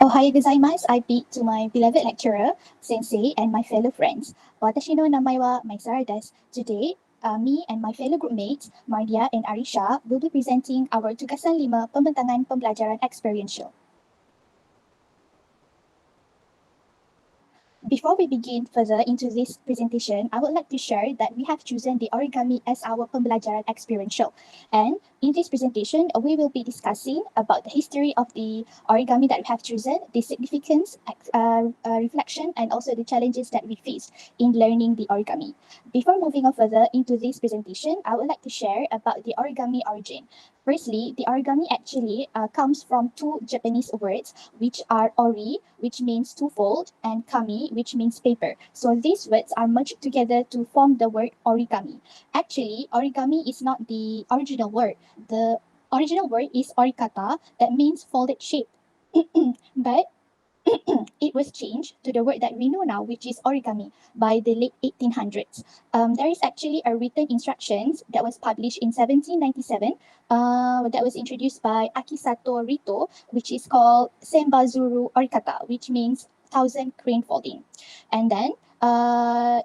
Ohayou gozaimasu. I bid to my beloved lecturer, sensei, and my fellow friends. Watashi no namai wa Maisarah desu. Today, me and my fellow group mates, Mardhiah and Arisya, will be presenting our Tugasan 5 Pembentangan Pembelajaran Experiential. Before we begin further into this presentation, I would like to share that we have chosen the origami as our pembelajaran experiential. And in this presentation, we will be discussing about the history of the origami that we have chosen, the significance, reflection, and also the challenges that we faced in learning the origami. Before moving on further into this presentation, I would like to share about the origami origin. Firstly, the origami actually comes from two Japanese words, which are ori, which means twofold, and kami, which means paper. So these words are merged together to form the word origami. Actually, origami is not the original word. The original word is orikata, that means folded shape. But it was changed to the word that we know now, which is origami, by the late 1800s. There is actually a written instructions that was published in 1797 that was introduced by Akisato Rito, which is called Sembazuru Orikata, which means 1,000 crane folding. And then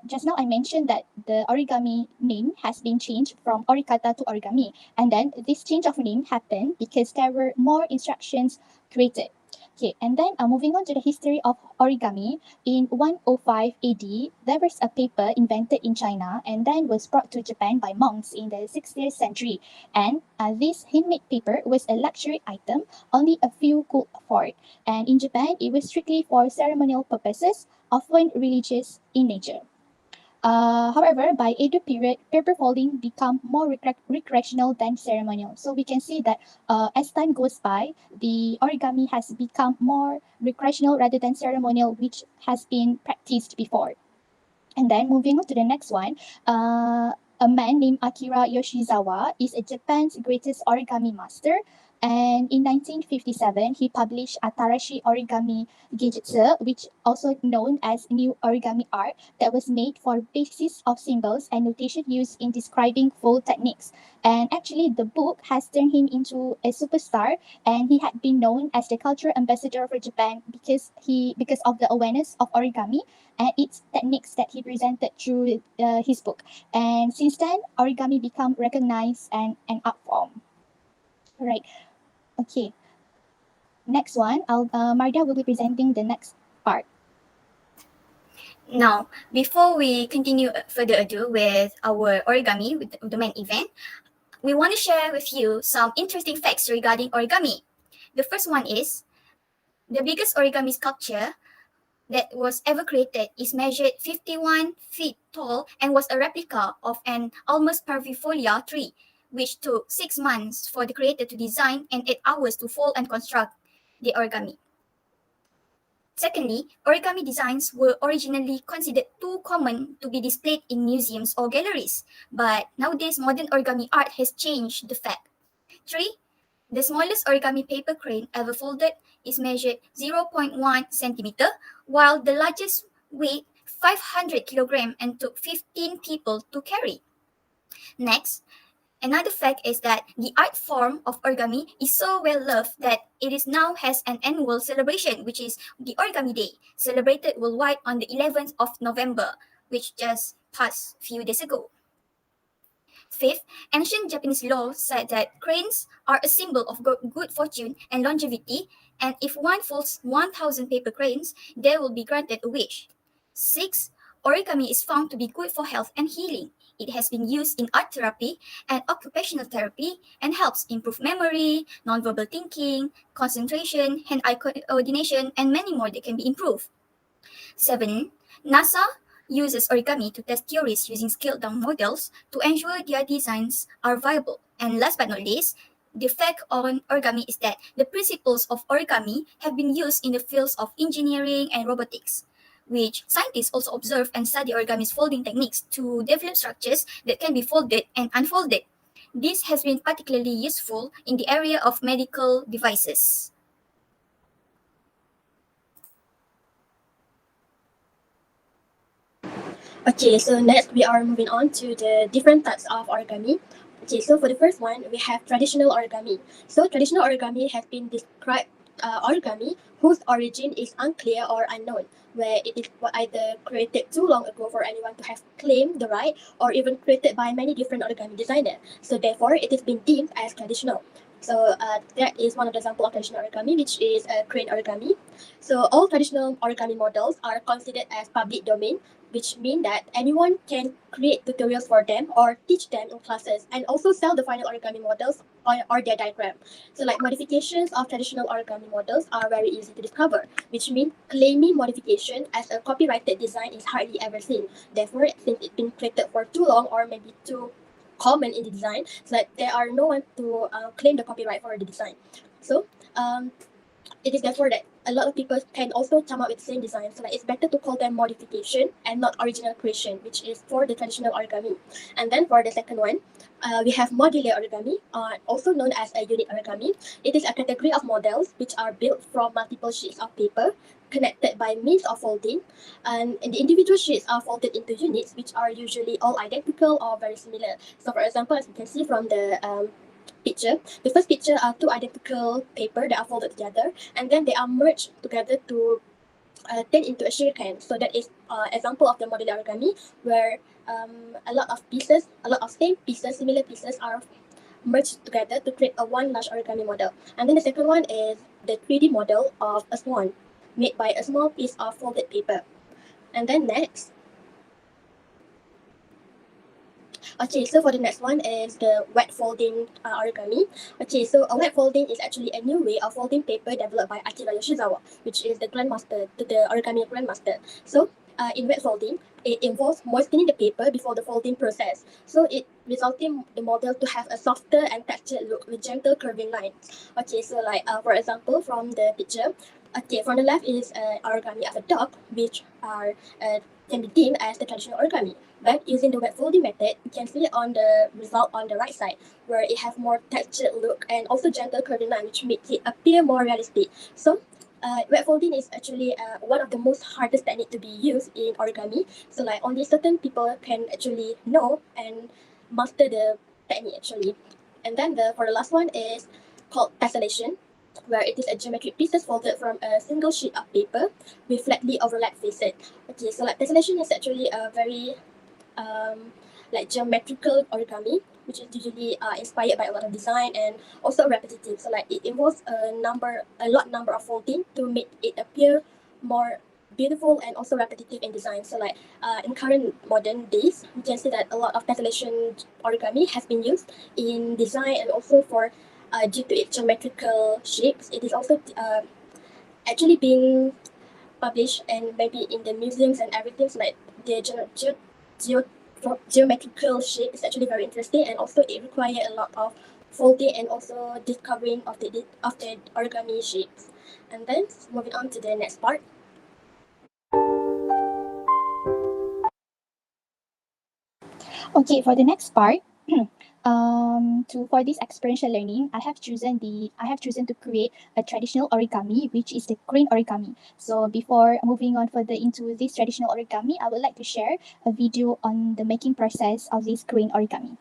just now I mentioned that the origami name has been changed from orikata to origami. And then this change of name happened because there were more instructions created. Okay, and then moving on to the history of origami, in 105 AD, there was a paper invented in China and then was brought to Japan by monks in the 16th century. And this handmade paper was a luxury item, only a few could afford. And in Japan, it was strictly for ceremonial purposes, often religious in nature. However, by Edo period, paper folding become more recreational than ceremonial. So we can see that as time goes by, the origami has become more recreational rather than ceremonial, which has been practiced before. And then moving on to the next one, a man named Akira Yoshizawa is Japan's greatest origami master. And in 1957, he published Atarashi Origami Geijutsu, which also known as New Origami Art, that was made for basis of symbols and notation used in describing fold techniques. And actually, the book has turned him into a superstar, and he had been known as the cultural ambassador for Japan because of the awareness of origami and its techniques that he presented through his book. And since then, origami become recognized and an art form. All right. Okay. Next one, Mardhiah will be presenting the next part. Now, before we continue further ado with our origami, with the main event, we want to share with you some interesting facts regarding origami. The first one is, the biggest origami sculpture that was ever created is measured 51 feet tall and was a replica of an almost parvifolia tree, which took 6 months for the creator to design and 8 hours to fold and construct the origami. Secondly, origami designs were originally considered too common to be displayed in museums or galleries, but nowadays modern origami art has changed the fact. 3. The smallest origami paper crane ever folded is measured 0.1 centimeter, while the largest weighed 500 kilogram and took 15 people to carry. Next, another fact is that the art form of origami is so well loved that it is now has an annual celebration, which is the Origami Day, celebrated worldwide on the 11th of November, which just passed a few days ago. Fifth, ancient Japanese law said that cranes are a symbol of good fortune and longevity, and if one folds 1,000 paper cranes, they will be granted a wish. Sixth, origami is found to be good for health and healing. It has been used in art therapy and occupational therapy and helps improve memory, nonverbal thinking, concentration, hand-eye coordination, and many more that can be improved. 7. NASA uses origami to test theories using scaled-down models to ensure their designs are viable. And last but not least, the fact on origami is that the principles of origami have been used in the fields of engineering and robotics, which scientists also observe and study origami's folding techniques to develop structures that can be folded and unfolded. This has been particularly useful in the area of medical devices. Okay, so next we are moving on to the different types of origami. Okay, so for the first one, we have traditional origami. So traditional origami has been described origami whose origin is unclear or unknown, where it is either created too long ago for anyone to have claimed the right, or even created by many different origami designers. So therefore, it is being deemed as traditional. So that is one of the examples of traditional origami, which is crane origami. So all traditional origami models are considered as public domain, which mean that anyone can create tutorials for them or teach them in classes, and also sell the final origami models or their diagram. So like modifications of traditional origami models are very easy to discover, which means claiming modification as a copyrighted design is hardly ever seen. Therefore, since it's been created for too long or maybe too common in the design, so like there are no one to claim the copyright for the design. So it is therefore that a lot of people can also come up with the same design. So like it's better to call them modification and not original creation, which is for the traditional origami. And then for the second one, we have modular origami, also known as a unit origami. It is a category of models which are built from multiple sheets of paper connected by means of folding, and the individual sheets are folded into units which are usually all identical or very similar. So for example, as you can see from the picture. The first picture are two identical paper that are folded together, and then they are merged together to turn into a shuriken. So that is example of the modular origami, where a lot of pieces, a lot of same pieces, similar pieces are merged together to create a one large origami model. And then the second one is the 3D model of a swan made by a small piece of folded paper. And then next, okay, so for the next one is the wet folding origami. Okay, so a wet folding is actually a new way of folding paper developed by Akira Yoshizawa, which is the grandmaster, the origami grandmaster. So in wet folding, it involves moistening the paper before the folding process. So it resulting the model to have a softer and textured look with gentle curving lines. Okay, so like for example from the picture, okay, from the left is origami of a dog, which are can be deemed as the traditional origami. But using the wet folding method, you can see on the result on the right side, where it has more textured look and also gentle curving line, which makes it appear more realistic. So wet folding is actually one of the most hardest technique to be used in origami. So like only certain people can actually know and master the technique actually. And then for the last one is called tessellation, where it is a geometric pieces folded from a single sheet of paper with flatly overlapped faces. Okay, so like tessellation is actually a very like geometrical origami, which is usually inspired by a lot of design and also repetitive. So like it involves a lot number of folding to make it appear more beautiful and also repetitive in design. So like in current modern days, we can see that a lot of tessellation origami has been used in design, and also for due to its geometrical shapes, it is also actually being published and maybe in the museums and everything. So like the geometrical shape is actually very interesting, and also it requires a lot of folding and also discovering of the origami shapes. And then moving on to the next part. Okay, for the next part, for this experiential learning, I have chosen to create a traditional origami, which is the crane origami. So before moving on further into this traditional origami, I would like to share a video on the making process of this crane origami.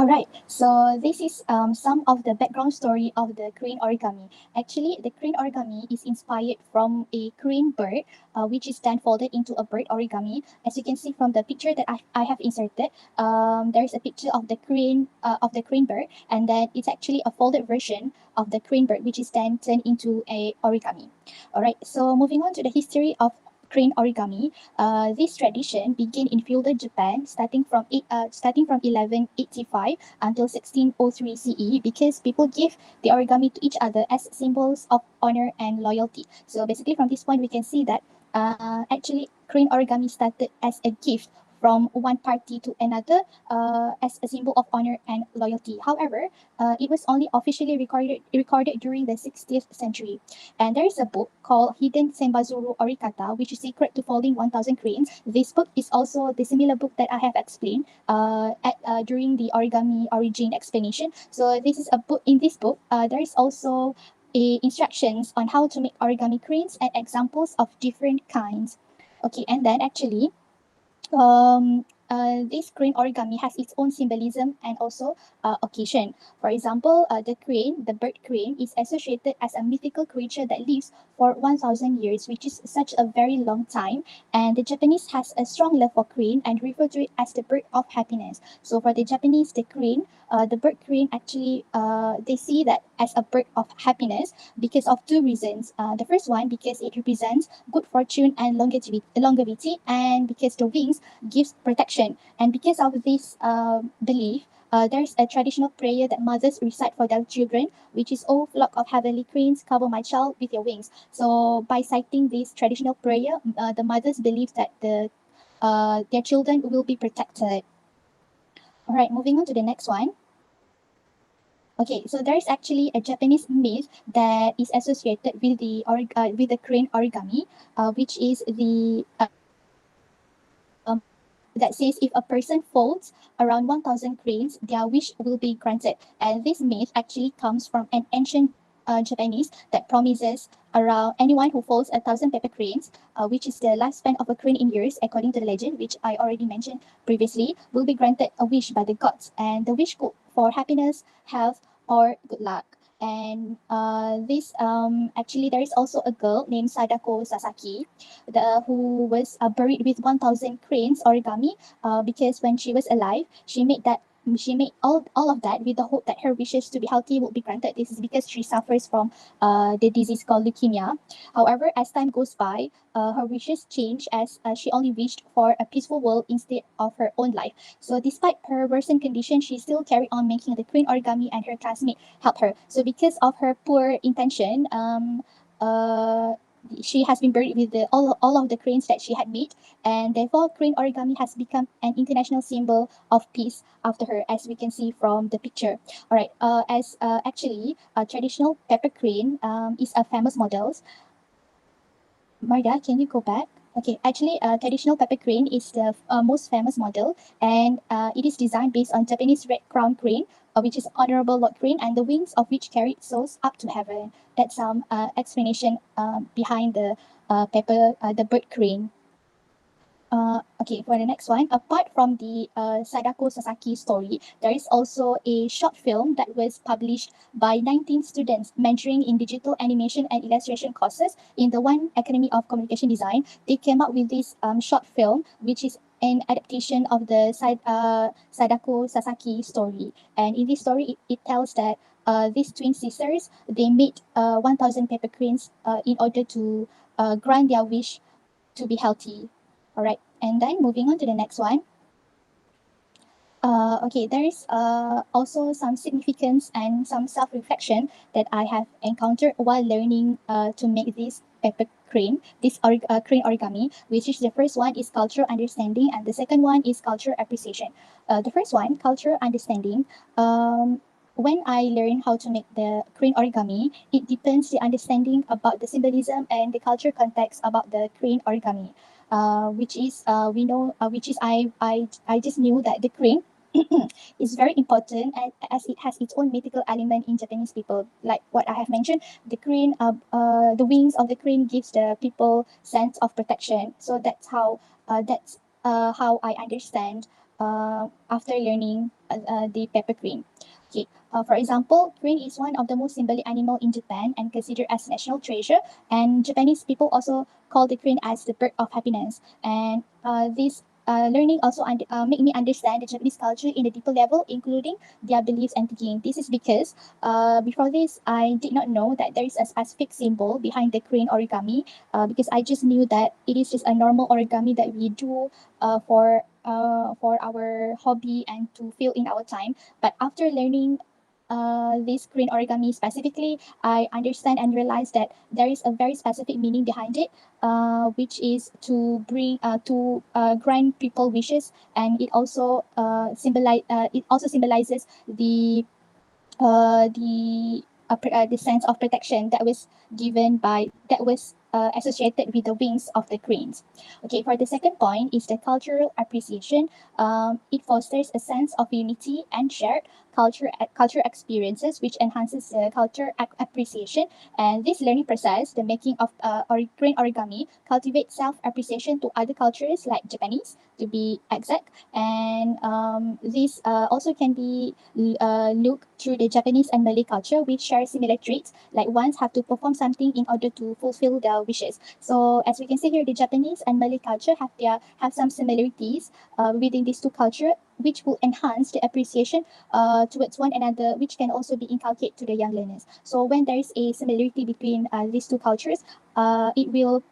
Alright, so this is some of the background story of the crane origami. Actually, the crane origami is inspired from a crane bird, which is then folded into a bird origami. As you can see from the picture that I have inserted, there is a picture of the crane bird, and then it's actually a folded version of the crane bird, which is then turned into a origami. Alright, so moving on to the history of crane origami. This tradition began in feudal Japan, starting from 1185 until 1603 CE, because people give the origami to each other as symbols of honor and loyalty. So basically, from this point, we can see that actually crane origami started as a gift from one party to another as a symbol of honor and loyalty. However, it was only officially recorded during the 16th century. And there is a book called Hidden Sembazuru Orikata, which is secret to folding 1,000 cranes. This book is also the similar book that I have explained during the origami origin explanation. So this is a book. In this book, there is also instructions on how to make origami cranes and examples of different kinds. Okay, and then actually, this crane origami has its own symbolism and also occasion. For example, the bird crane, is associated as a mythical creature that lives for 1,000 years, which is such a very long time. And the Japanese has a strong love for crane and refer to it as the bird of happiness. So for the Japanese, the bird crane actually, they see that as a bird of happiness because of two reasons. The first one, because it represents good fortune and longevity, and because the wings gives protection. And because of this belief, there's a traditional prayer that mothers recite for their children, which is, "Oh, flock of heavenly cranes, cover my child with your wings." So by citing this traditional prayer, the mothers believe that their children will be protected. All right, moving on to the next one. Okay, so there is actually a Japanese myth that is associated with the crane origami, which is that says if a person folds around 1,000 cranes, their wish will be granted. And this myth actually comes from an ancient Japanese that promises around anyone who folds 1,000 paper cranes, which is the lifespan of a crane in years, according to the legend, which I already mentioned previously, will be granted a wish by the gods. And the wish could for happiness, health, or good luck. And actually, there is also a girl named Sadako Sasaki, who was buried with 1,000 cranes origami, because when she was alive, she made all of that with the hope that her wishes to be healthy would be granted. This is because she suffers from the disease called leukemia. However, as time goes by, her wishes change as she only wished for a peaceful world instead of her own life. So despite her worsened condition, she still carried on making the crane origami, and her classmate helped her. So because of her poor intention, she has been buried with all of the cranes that she had made, and therefore crane origami has become an international symbol of peace after her, as we can see from the picture. All right, as actually traditional pepper crane is a famous model. Mardhiah, can you go back? Okay, actually, traditional pepper crane is the most famous model, and it is designed based on Japanese red crown crane, which is Honorable Lord Crane, and the wings of which carried souls up to heaven. That's some explanation behind the bird crane. Okay, for the next one, apart from the Sadako Sasaki story, there is also a short film that was published by 19 students majoring in digital animation and illustration courses in the One Academy of Communication Design. They came up with this short film, which is an adaptation of the Sadako Sasaki story. And in this story, it tells that these twin sisters, they made 1,000 paper cranes in order to grant their wish to be healthy. All right, and then moving on to the next one. Okay, there is also some significance and some self-reflection that I have encountered while learning to make this paper crane, crane origami, which is the first one is cultural understanding, and the second one is cultural appreciation. The first one, cultural understanding. When I learn how to make the crane origami, it depends the understanding about the symbolism and the cultural context about the crane origami. Which is I just knew that the crane is very important, as it has its own mythical element in Japanese people. Like what I have mentioned, the wings of the crane gives the people sense of protection. So that's how I understand after learning the pepper crane. Okay. For example, crane is one of the most symbolic animal in Japan and considered as national treasure. And Japanese people also call the crane as the bird of happiness. And this learning also make me understand the Japanese culture in a deeper level, including their beliefs and thinking. This is because before this, I did not know that there is a specific symbol behind the crane origami, because I just knew that it is just a normal origami that we do for our hobby and to fill in our time. But after learning this crane origami specifically, I understand and realize that there is a very specific meaning behind it, which is to bring to grant people wishes, and it also symbolizes the sense of protection that was associated with the wings of the cranes. Okay, for the second point is the cultural appreciation. It fosters a sense of unity and shared culture experiences, which enhances the culture appreciation. And this learning process, the making of crane origami, cultivates self-appreciation to other cultures like Japanese, to be exact. And this also can be look through the Japanese and Malay culture, which share similar traits, like ones have to perform something in order to fulfill their wishes. So as we can see here, the Japanese and Malay culture have some similarities within these two culture, which will enhance the appreciation towards one another, which can also be inculcated to the young learners. So when there is a similarity between these two cultures, it will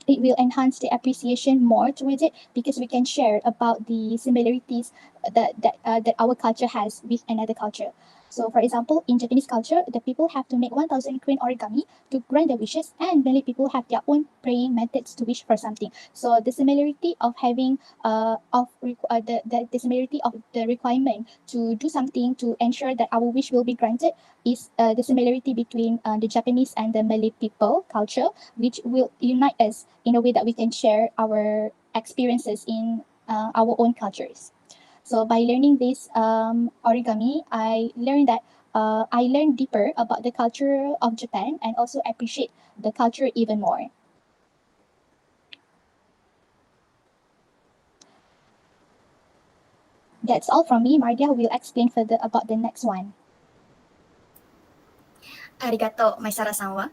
enhance the appreciation more towards it, because we can share about the similarities that our culture has with another culture. So, for example, in Japanese culture, the people have to make 1,000 crane origami to grant their wishes, and Malay people have their own praying methods to wish for something. So, the similarity of having the similarity of the requirement to do something to ensure that our wish will be granted is the similarity between the Japanese and the Malay people culture, which will unite us in a way that we can share our experiences in our own cultures. So by learning this origami, I learned deeper about the culture of Japan and also appreciate the culture even more. That's all from me. Mardhiah will explain further about the next one. Arigato, Maisarah-san wa.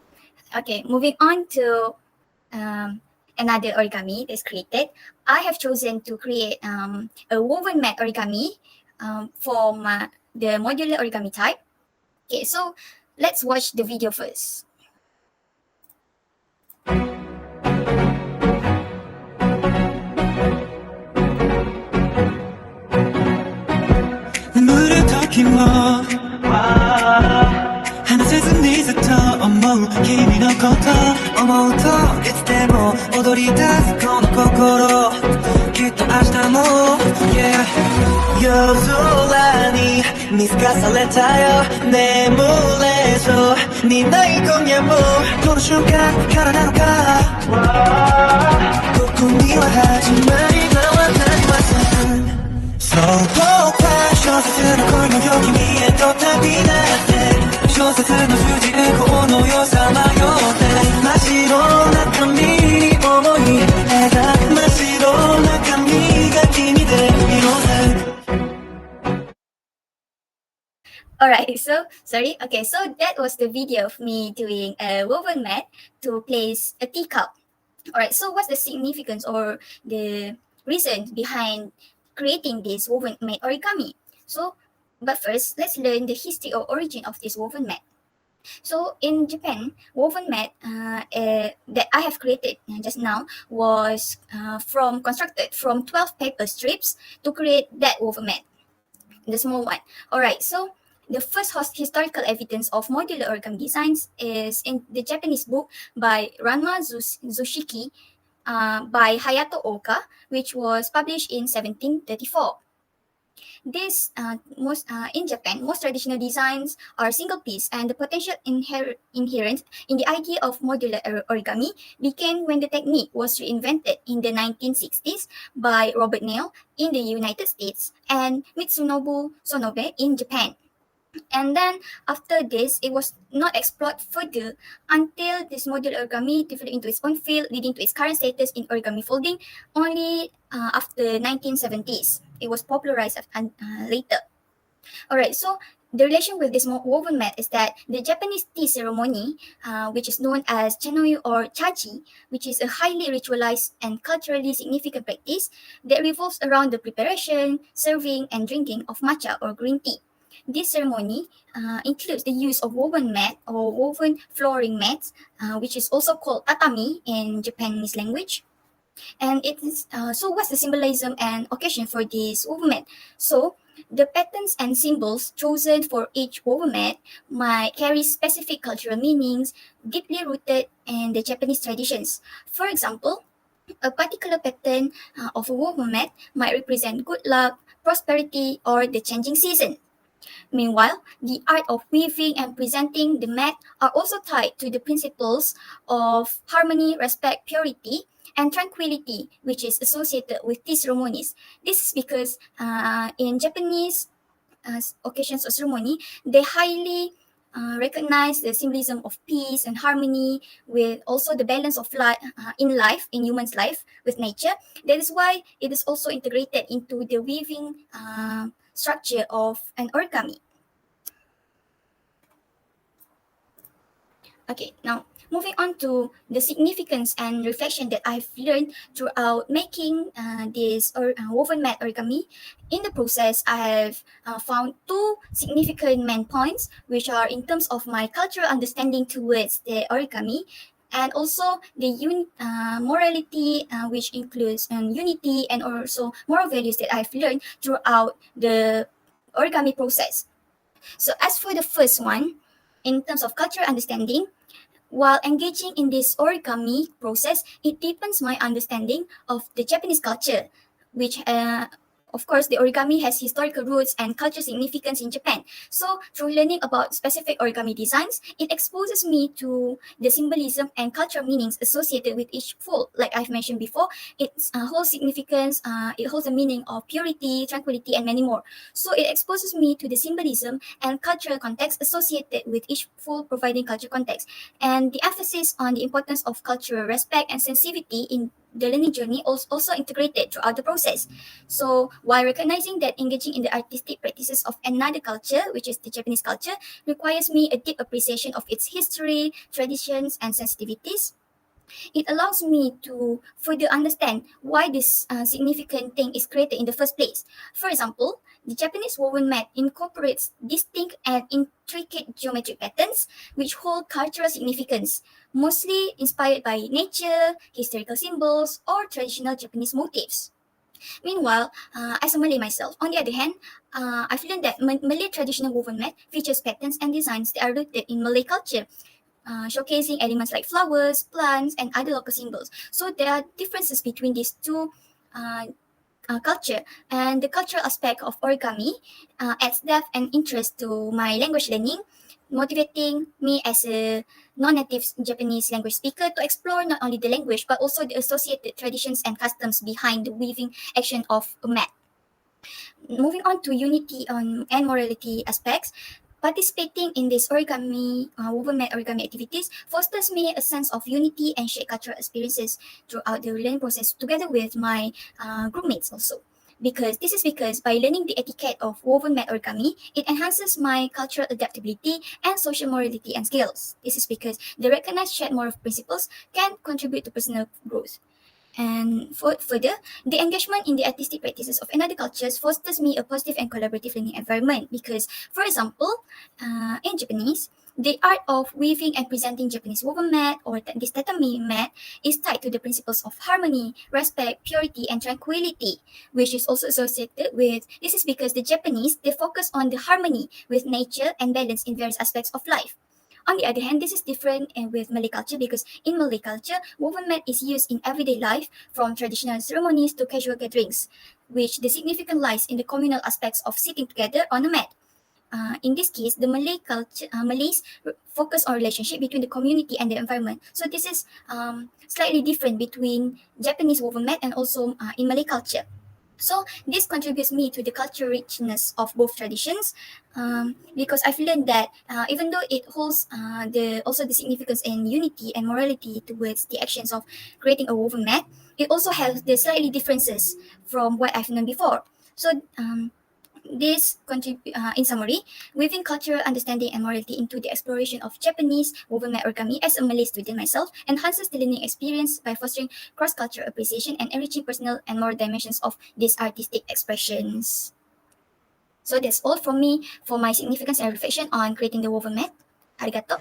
Okay, moving on to another origami that's created. I have chosen to create a woven mat origami for the modular origami type. Okay, so let's watch the video first. 물을 터키모 하나 세상 네 세터 어머君のこと思うといつでも踊り出すこの心きっと明日も Yeah 夜空に見透かされたよ眠れそうにない今夜もこの瞬間からなのかここには始まりがわかりませんそう僕は小説の恋のよ君へと旅立って小説の主人公のよさまよって真っ白な紙に思い描く真っ白な紙が君で色づくAlright, so sorry. Okay, so that was the video of me doing a woven mat to place a teacup. Alright, so what's the significance or the reason behind creating this woven mat origami? So, but first, let's learn the history or origin of this woven mat. So in Japan, woven mat that I have created just now was constructed from 12 paper strips to create that woven mat, the small one. Alright, so the first historical evidence of modular origami designs is in the Japanese book by Ranma Zushiki by Hayato Oka, which was published in 1734. This in Japan, most traditional designs are single piece, and the potential inherent in the idea of modular origami began when the technique was reinvented in the 1960s by Robert Neal in the United States and Mitsunobu Sonobe in Japan. And then after this, it was not explored further until this modular origami developed into its own field, leading to its current status in origami folding only after 1970s. it was popularized later. Alright, so the relation with this woven mat is that the Japanese tea ceremony, which is known as chanoi or chaji, which is a highly ritualized and culturally significant practice that revolves around the preparation, serving, and drinking of matcha or green tea. This ceremony includes the use of woven mat or woven flooring mats, which is also called tatami in Japanese language. And it is so what's the symbolism and occasion for this woven mat? So the patterns and symbols chosen for each woven mat might carry specific cultural meanings deeply rooted in the Japanese traditions. For example, a particular pattern of a woven mat might represent good luck, prosperity, or the changing season. Meanwhile, the art of weaving and presenting the mat are also tied to the principles of harmony, respect, purity, and tranquility, which is associated with these ceremonies. This is because in Japanese occasions or ceremony, they highly recognize the symbolism of peace and harmony with also the balance of life in human's life with nature. That is why it is also integrated into the weaving structure of an origami. Okay, now moving on to the significance and reflection that I've learned throughout making this woven mat origami. In the process, I have found two significant main points, which are in terms of my cultural understanding towards the origami, and also the morality, which includes unity and also moral values that I've learned throughout the origami process. So as for the first one, in terms of cultural understanding, while engaging in this origami process, it deepens my understanding of the Japanese culture, which of course, the origami has historical roots and cultural significance in Japan. So, through learning about specific origami designs, it exposes me to the symbolism and cultural meanings associated with each fold. Like I've mentioned before, its whole significance, it holds a meaning of purity, tranquility, and many more. So, it exposes me to the symbolism and cultural context associated with each fold, providing cultural context. And the emphasis on the importance of cultural respect and sensitivity in the learning journey also integrated throughout the process. So, while recognizing that engaging in the artistic practices of another culture, which is the Japanese culture, requires me a deep appreciation of its history, traditions, and sensitivities, it allows me to further understand why this significant thing is created in the first place. For example, the Japanese woven mat incorporates distinct and intricate geometric patterns which hold cultural significance, mostly inspired by nature, historical symbols, or traditional Japanese motifs. Meanwhile, as a Malay myself, on the other hand, I've learned that Malay traditional woven mat features patterns and designs that are rooted in Malay culture, showcasing elements like flowers, plants, and other local symbols. So there are differences between these two uh, culture, and the cultural aspect of origami adds depth and interest to my language learning, motivating me as a non-native Japanese language speaker to explore not only the language but also the associated traditions and customs behind the weaving action of a mat. Moving on to unity and morality aspects, participating in this origami, woven mat origami activities fosters me a sense of unity and shared cultural experiences throughout the learning process together with my group mates also. Because by learning the etiquette of woven mat origami, it enhances my cultural adaptability and social morality and skills. This is because the recognized shared moral principles can contribute to personal growth. And further, the engagement in the artistic practices of another cultures fosters me a positive and collaborative learning environment because, for example, in Japanese, the art of weaving and presenting Japanese woven mat or this tatami mat is tied to the principles of harmony, respect, purity, and tranquility, which is also associated with, this is because the Japanese, they focus on the harmony with nature and balance in various aspects of life. On the other hand, this is different with Malay culture because in Malay culture, woven mat is used in everyday life from traditional ceremonies to casual gatherings, which the significance lies in the communal aspects of sitting together on a mat. In this case, the Malays focus on relationship between the community and the environment. So this is slightly different between Japanese woven mat and also in Malay culture. So this contributes me to the cultural richness of both traditions, because I've learned that even though it holds the significance and unity and morality towards the actions of creating a woven mat, it also has the slightly differences from what I've known before. So in summary, weaving cultural understanding and morality into the exploration of Japanese woven origami as a Malay student myself enhances the learning experience by fostering cross-cultural appreciation and enriching personal and moral dimensions of these artistic expressions. So that's all from me for my significance and reflection on creating the woven mat. Arigato.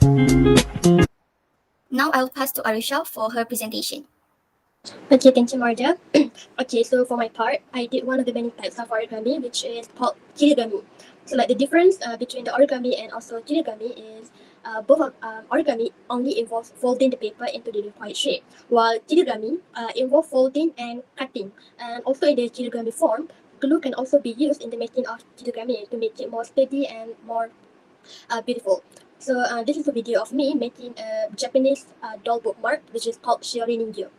Now I'll pass to Arisya for her presentation. Okay, thank you, Mardhiah. Okay, so for my part, I did one of the many types of origami, which is called kirigami. So like the difference between the origami and also kirigami is both of origami only involves folding the paper into the required shape, while kirigami involves folding and cutting. And also in the kirigami form, glue can also be used in the making of kirigami to make it more steady and more beautiful. So this is a video of me making a Japanese doll bookmark, which is called Shiori Ningyo.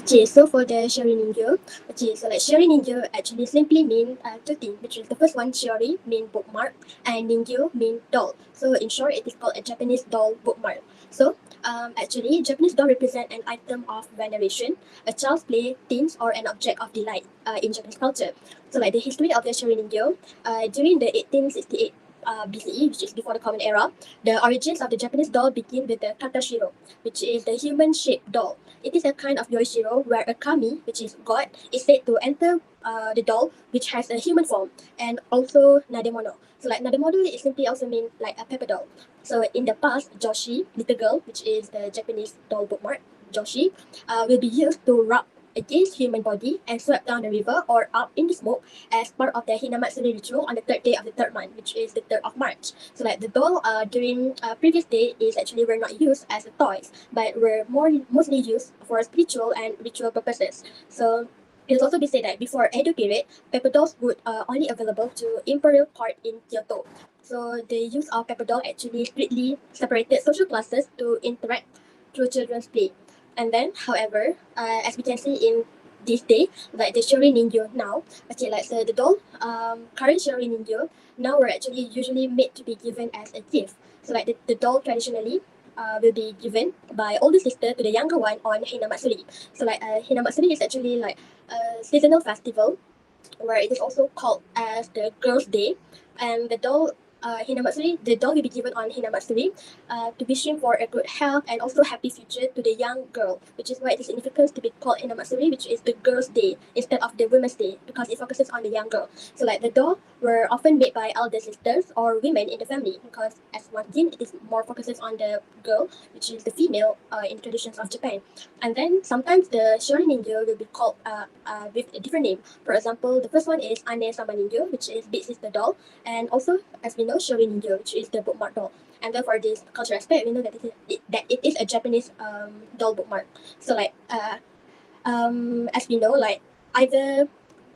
Okay, so for the Shiori Ningyo, so like Shiori Ningyo actually simply mean two things, which is the first one, Shiori mean bookmark and Ningyo mean doll. So in short, it is called a Japanese doll bookmark. So actually, Japanese doll represent an item of veneration, a child's play, themes, or an object of delight in Japanese culture. So like the history of the Shiori Ningyo, during the 1868 BCE, which is before the Common Era, the origins of the Japanese doll begin with the katashiro, which is the human-shaped doll. It is a kind of yoshiro where a kami, which is god, is said to enter the doll, which has a human form, and also nademono. So like nademono is simply also mean like a paper doll. So in the past, joshi, little girl, which is the Japanese doll bookmark, joshi, will be used to rub against human body and swept down the river or up in the smoke as part of the Hinamatsuri ritual on the third day of the third month, which is the 3rd of March. So like the doll during previous day is actually were not used as a toys, but were mostly used for spiritual and ritual purposes. So it will also be said that before Edo period, paper dolls would only available to imperial court in Kyoto. So the use of paper doll actually strictly separated social classes to interact through children's play. And then, however, as we can see in this day, like the Shiori Ningyo now, okay, like the doll, current Shiori Ningyo now were actually usually made to be given as a gift. So like the doll traditionally will be given by older sister to the younger one on Hinamatsuri. So like Hinamatsuri is actually like a seasonal festival where it is also called as the Girls' Day, and the doll Hinamatsuri, the doll will be given on Hinamatsuri to wishing for a good health and also happy future to the young girl, which is why it is significant to be called Hinamatsuri, which is the Girls' Day instead of the Women's Day, because it focuses on the young girl. So like the doll were often made by elder sisters or women in the family, because as one thing, it is more focuses on the girl, which is the female in traditions of Japan. And then sometimes the Shiori Ningyo will be called with a different name. For example, the first one is Ane Sama Ningyo, which is big sister doll, and also, as we know, Shiori Ningyo, which is the bookmark doll. And then for this cultural aspect, we know that it is a Japanese doll bookmark. So like as we know, like either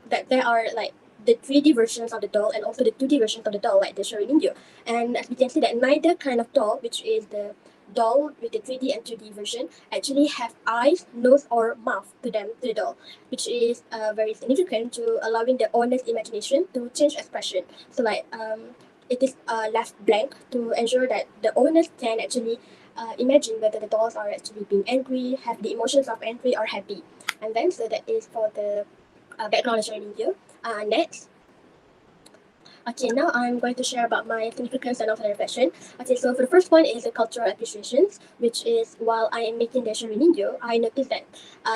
that there are like the 3D versions of the doll and also the 2D versions of the doll, like the Shiori Ningyo. And as we can see that neither kind of doll, which is the doll with the 3D and 2D version, actually have eyes, nose, or mouth to the doll, which is very significant to allowing the owner's imagination to change expression. So like it is left blank to ensure that the owners can actually imagine whether the dolls are actually being angry, have the emotions of angry or happy. And then so that is for the background sharing here. Next. Okay, now I'm going to share about my significance and also reflection. Okay, so for the first one is the cultural appreciations, which is while I am making the shurininjo, I noticed that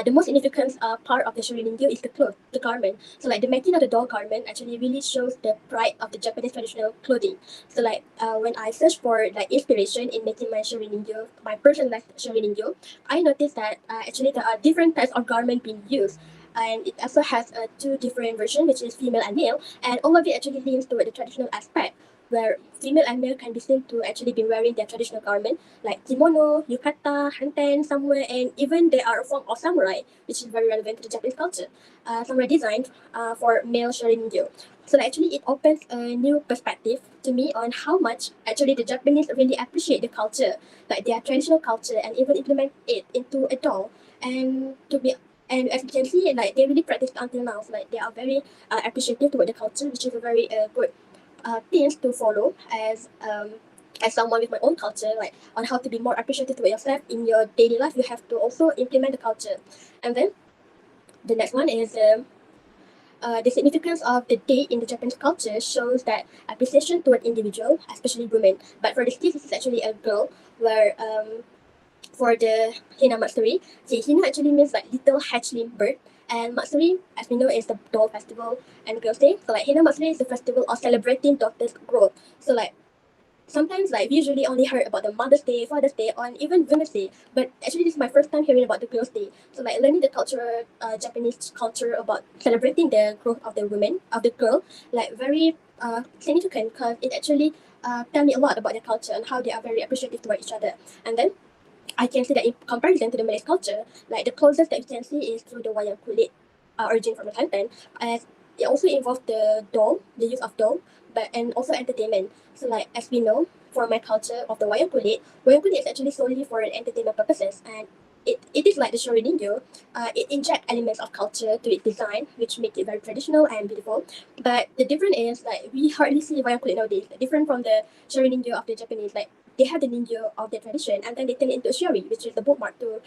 the most significant part of the shurininjo is the cloth, the garment. So like the making of the doll garment actually really shows the pride of the Japanese traditional clothing. So like when I searched for like inspiration in making my shurininjo, my personalized shurininjo, I noticed that actually there are different types of garment being used. And it also has two different versions, which is female and male, and all of it actually leans toward the traditional aspect, where female and male can be seen to actually be wearing their traditional garment, like kimono, yukata, hanten, samurai, and even there are a form of samurai, which is very relevant to the Japanese culture. Samurai designed for male shurininjo. So like, actually it opens a new perspective to me on how much actually the Japanese really appreciate the culture, like their traditional culture, and even implement it into a doll. And to be and as you can see, like they really practice until now. So, like they are very appreciative toward the culture, which is a very good things to follow as someone with my own culture, like on how to be more appreciative toward yourself in your daily life. You have to also implement the culture. And then the next one is the significance of the day in the Japanese culture shows that appreciation toward individual, especially women. But for this case, this is actually a girl, where for the Hina Matsuri, the Hina actually means like little hatchling bird, and Matsuri, as we know, is the doll festival and girls' day. So like Hina Matsuri is the festival of celebrating daughters' growth. So like sometimes like we usually only heard about the Mother's Day, Father's Day, or even Women's Day. But actually, this is my first time hearing about the Girls' Day. So like learning the culture, Japanese culture about celebrating the growth of the woman, of the girl, like very significant because it actually tell me a lot about their culture and how they are very appreciative toward each other. And then I can see that in comparison to the Malay culture, like the closest that you can see is through the wayang kulit, origin from the Kelantan, as it also involves the doll, the use of doll, but and also entertainment. So like as we know, for my culture of the wayang kulit is actually solely for entertainment purposes, and it is like the shurininjo. It inject elements of culture to its design, which make it very traditional and beautiful. But the difference is like we hardly see wayang kulit nowadays. Different from the shurininjo of the Japanese, like they have the ninja of their tradition, and then they turn it into a shiori, which is the bookmark to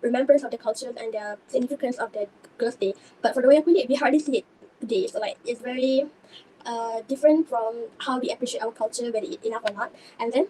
remembrance of the cultures and the significance of the girls' day. But for the wayang kulit, we hardly see it today. So like it's very different from how we appreciate our culture, whether it's enough or not. And then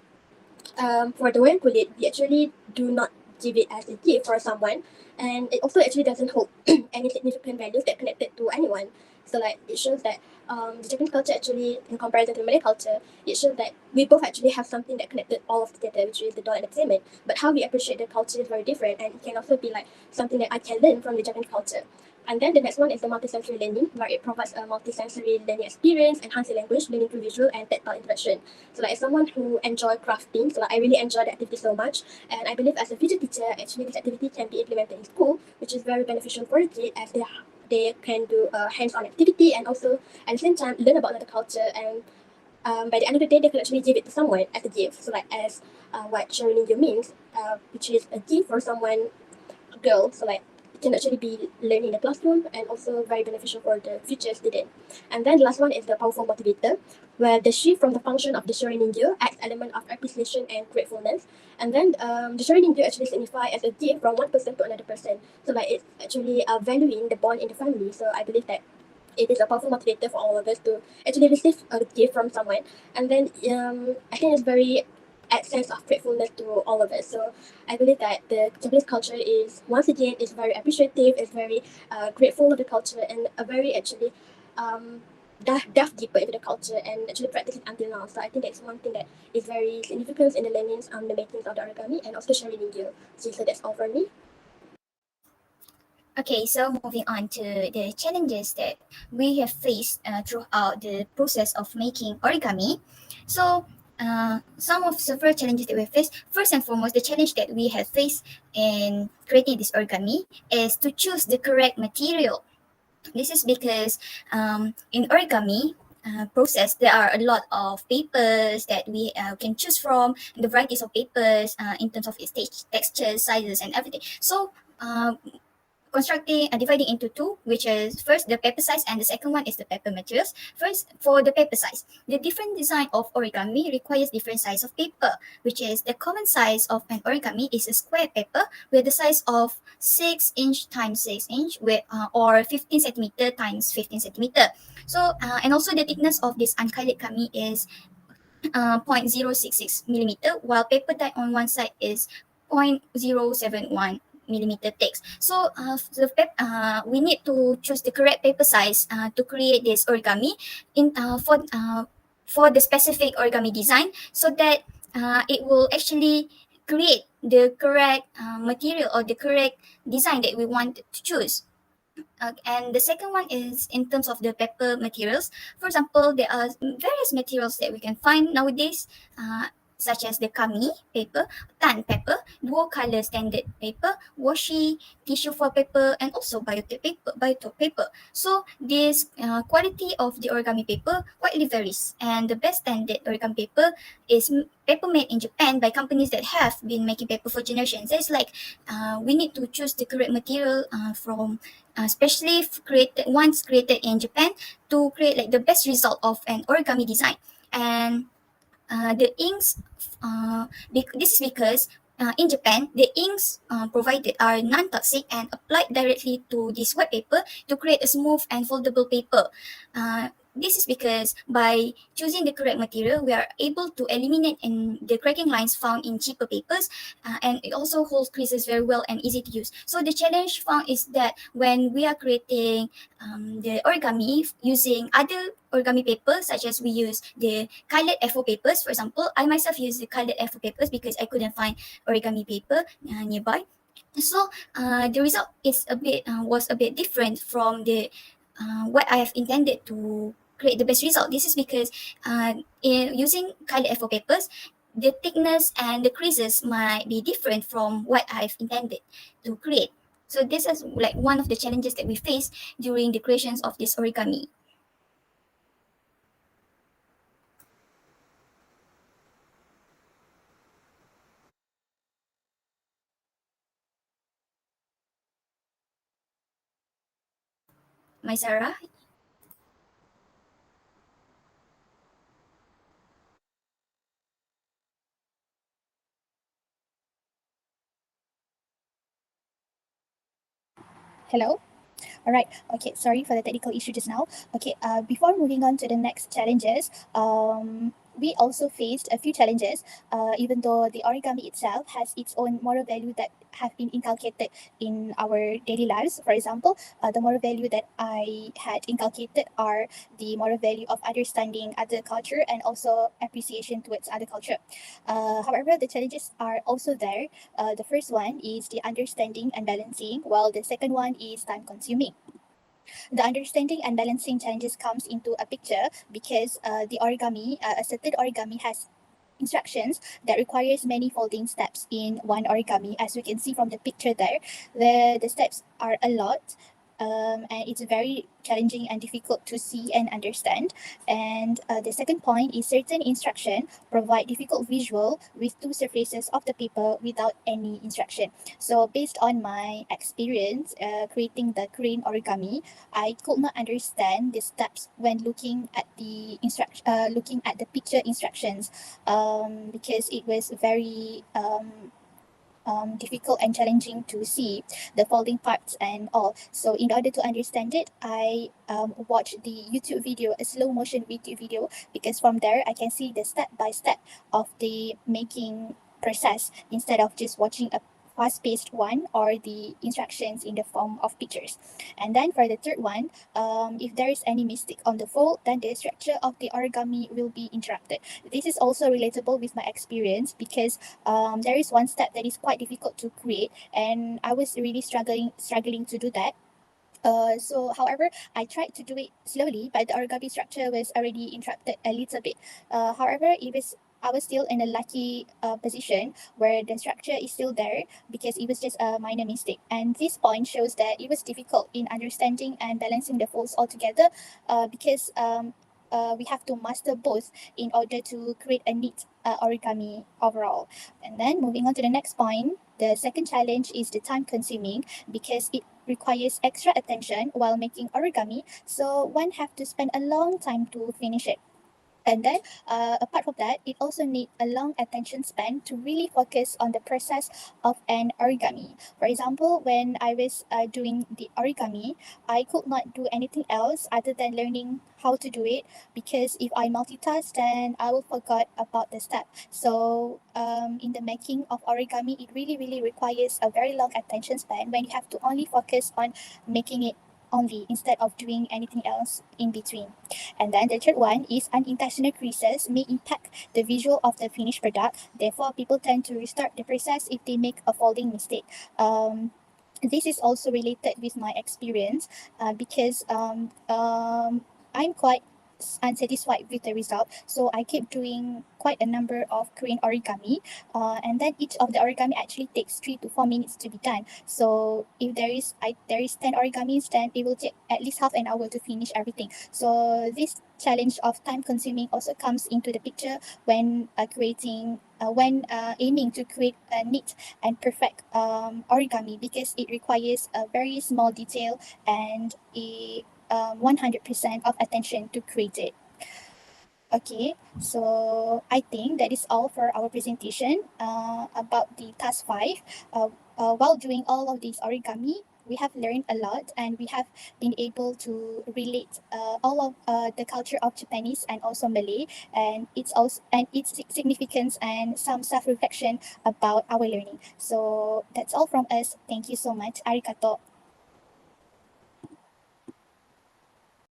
for the wayang kulit, we actually do not give it as a gift for someone, and it also actually doesn't hold any significant values that connected to anyone. So like it shows that the Japanese culture actually, in comparison to the Malay culture, it shows that we both actually have something that connected all of together, which is the doll entertainment. But how we appreciate the culture is very different, and it can also be like something that I can learn from the Japanese culture. And then the next one is the multisensory learning, where it provides a multisensory learning experience, enhancing language, learning through visual and tactile interaction. So like as someone who enjoy crafting, so like I really enjoy the activity so much, and I believe as a future teacher, actually this activity can be implemented in school, which is very beneficial for the kid as they can do a hands-on activity and also at the same time learn about the culture, and by the end of the day they can actually give it to someone as a gift. So like as what Shorininjo means, which is a gift for someone, girl. So like it can actually be learned in the classroom and also very beneficial for the future student. And then the last one is the powerful motivator, where the shift from the function of the Shori Ninja adds element of appreciation and gratefulness. And then the Shori Ninja actually signify as a gift from one person to another person. So like it's actually valuing the bond in the family. So I believe that it is a powerful motivator for all of us to actually receive a gift from someone. And then I think it's very add sense of gratefulness to all of us. So I believe that the Japanese culture is once again is very appreciative, is very grateful of the culture, and a very actually dive deeper into the culture and actually practice it until now. So I think that's one thing that is very significant in the learnings the makings of the origami and also sharing India. So that's all for me. Okay, so moving on to the challenges that we have faced throughout the process of making origami. So, some of several challenges that we have faced. First and foremost, the challenge that we have faced in creating this origami is to choose the correct material. This is because in origami process, there are a lot of papers that we can choose from, the varieties of papers in terms of its textures, sizes, and everything. So, dividing into two, which is first the paper size and the second one is the paper materials. First, for the paper size, the different design of origami requires different size of paper, which is the common size of an origami is a square paper with the size of 6" times 6" with or 15 centimeter times 15 centimeter. So and also the thickness of this uncolored kami is 0.066 millimeter, while paper dye on one side is 0.071 millimeter thick. So we need to choose the correct paper size to create this origami for the specific origami design, so that it will actually create the correct material or the correct design that we want to choose. And the second one is in terms of the paper materials. For example, there are various materials that we can find nowadays, such as the kami paper, tan paper, dual color standard paper, washi, tissue foil paper, and also biotope paper. So this quality of the origami paper widely varies, and the best standard origami paper is paper made in Japan by companies that have been making paper for generations. It's like we need to choose the correct material from especially created in Japan to create like the best result of an origami design. And the inks, this is because in Japan, the inks provided are non-toxic and applied directly to this white paper to create a smooth and foldable paper. This is because by choosing the correct material, we are able to eliminate the cracking lines found in cheaper papers, and it also holds creases very well and easy to use. So the challenge found is that when we are creating the origami using other origami papers, such as we use the colored FO papers. For example, I myself use the colored FO papers because I couldn't find origami paper nearby. So the result is was a bit different from the what I have intended to create the best result. This is because in using colored FO papers, the thickness and the creases might be different from what I've intended to create. So this is like one of the challenges that we face during the creations of this origami. Maisarah. Hello? All right. Okay. Sorry for the technical issue just now. Okay. Before moving on to the next challenges, we also faced a few challenges. Even though the origami itself has its own moral value that have been inculcated in our daily lives. For example, the moral value that I had inculcated are the moral value of understanding other culture and also appreciation towards other culture. However, the challenges are also there. The first one is the understanding and balancing, while the second one is time consuming. The understanding and balancing challenges comes into a picture because the origami, a certain origami has instructions that requires many folding steps in one origami. As we can see from the picture there, the steps are a lot. And it's very challenging and difficult to see and understand. And the second point is certain instruction provide difficult visual with two surfaces of the paper without any instruction. So based on my experience creating the crane origami, I could not understand the steps when looking at the looking at the picture instructions, because it was very difficult and challenging to see the folding parts and all. So in order to understand it, I watched the YouTube video, a slow motion YouTube video, because from there I can see the step by step of the making process instead of just watching a fast-paced one or the instructions in the form of pictures. And then for the third one, if there is any mistake on the fold, then the structure of the origami will be interrupted. This is also relatable with my experience because there is one step that is quite difficult to create, and I was really struggling to do that. However, I tried to do it slowly, but the origami structure was already interrupted a little bit. However, I was still in a lucky position where the structure is still there because it was just a minor mistake. And this point shows that it was difficult in understanding and balancing the folds altogether because we have to master both in order to create a neat origami overall. And then moving on to the next point. The second challenge is the time consuming because it requires extra attention while making origami, so one have to spend a long time to finish it. And then, apart from that, it also need a long attention span to really focus on the process of an origami. For example, when I was doing the origami, I could not do anything else other than learning how to do it, because if I multitask, then I will forget about the step. So, in the making of origami, it really requires a very long attention span when you have to only focus on making it only instead of doing anything else in between. And then the third one is unintentional creases may impact the visual of the finished product. Therefore, people tend to restart the process if they make a folding mistake. This is also related with my experience because I'm quite unsatisfied with the result, so I keep doing quite a number of Korean origami, and then each of the origami actually takes 3 to 4 minutes to be done. So if there is 10 origamis, then it will take at least half an hour to finish everything. So this challenge of time consuming also comes into the picture when aiming to create a neat and perfect origami, because it requires a very small detail and a 100% of attention to create it. Okay, so I think that is all for our presentation about the task 5. While doing all of these origami, we have learned a lot and we have been able to relate all of the culture of Japanese and also Malay, and its significance and some self-reflection about our learning. So that's all from us. Thank you so much. Arigato.